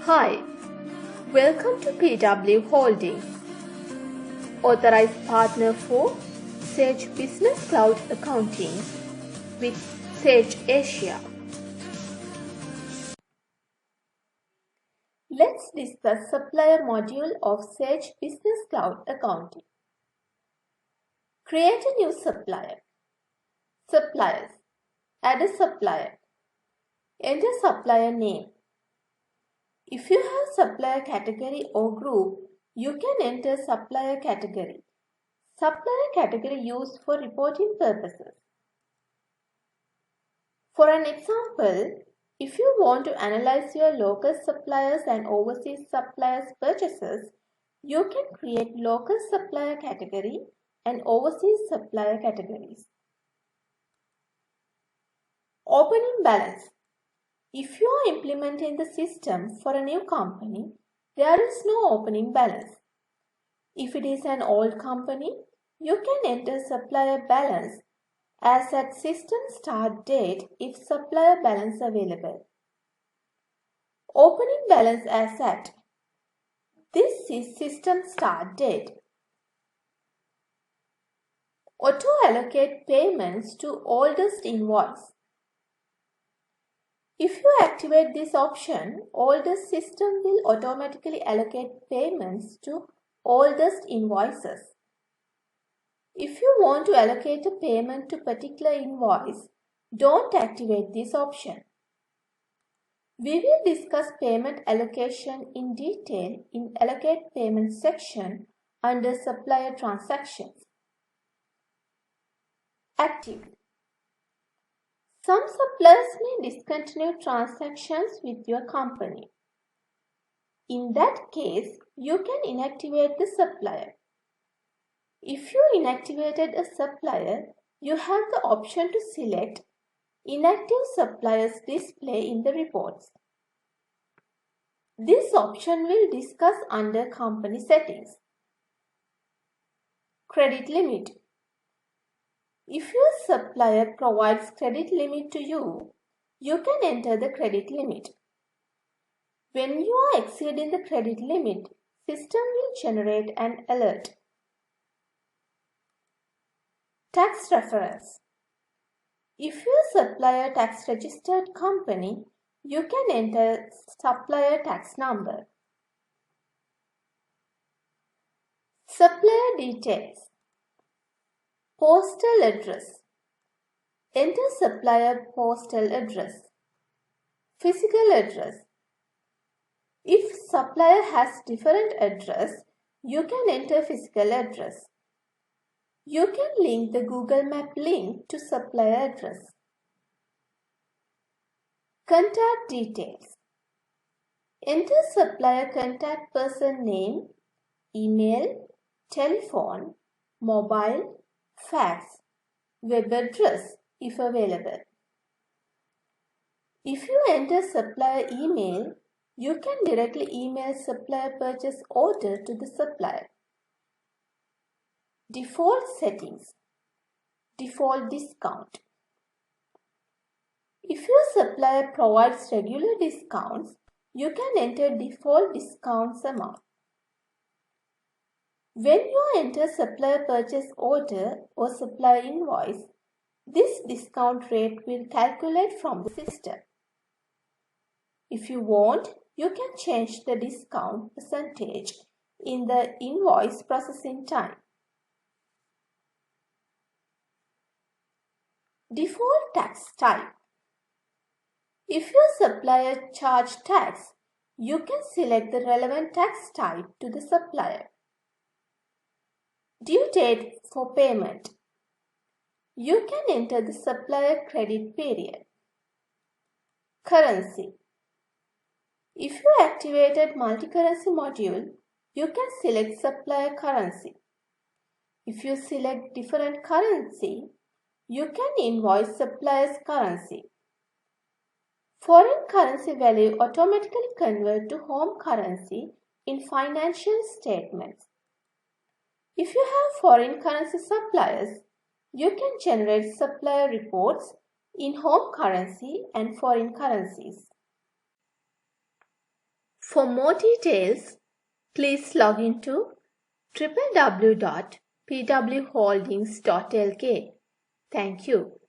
Hi, welcome to PW Holding, authorized partner for Sage Business Cloud Accounting with Sage Asia. Let's discuss Supplier module of Sage Business Cloud Accounting. Create a new supplier. Suppliers. Add a supplier. Enter supplier name. If you have supplier category or group, you can enter supplier category. Supplier category used for reporting purposes. For an example, if you want to analyze your local suppliers and overseas suppliers purchases, you can create local supplier category and overseas supplier categories. Opening balance. If you are implementing the system for a new company, there is no opening balance. If it is an old company, you can enter supplier balance as at system start date if supplier balance available. Opening balance as at. This is system start date. Auto allocate payments to oldest invoice. If you activate this option, oldest system will automatically allocate payments to oldest invoices. If you want to allocate a payment to particular invoice, don't activate this option. We will discuss payment allocation in detail in Allocate Payment section under Supplier Transactions. Active. Some suppliers may discontinue transactions with your company. In that case, you can inactivate the supplier. If you inactivated a supplier, you have the option to select Inactive Suppliers display in the reports. This option we'll discuss under Company Settings. Credit Limit. If your supplier provides credit limit to you, you can enter the credit limit. When you are exceeding the credit limit, system will generate an alert. Tax reference. If your supplier tax registered company, you can enter supplier tax number. Supplier details. Postal address. Enter supplier postal address. Physical address. If supplier has different address, you can enter physical address. You can link the Google Map link to supplier address. Contact details. Enter supplier contact person name, email, telephone, mobile, fax, web address if available. If you enter supplier email, you can directly email supplier purchase order to the supplier. Default settings. Default discount. If your supplier provides regular discounts, you can enter default discounts amount. When you enter supplier purchase order or supplier invoice, this discount rate will calculate from the system. If you want, you can change the discount percentage in the invoice processing time. Default tax type. If your supplier charge tax, you can select the relevant tax type to the supplier. Due date for payment. You can enter the supplier credit period. Currency. If you activated multi-currency module, you can select supplier currency. If you select different currency, you can invoice supplier's currency. Foreign currency value automatically convert to home currency in financial statements. If you have foreign currency suppliers, you can generate supplier reports in home currency and foreign currencies. For more details, please log into www.pwholdings.lk. Thank you.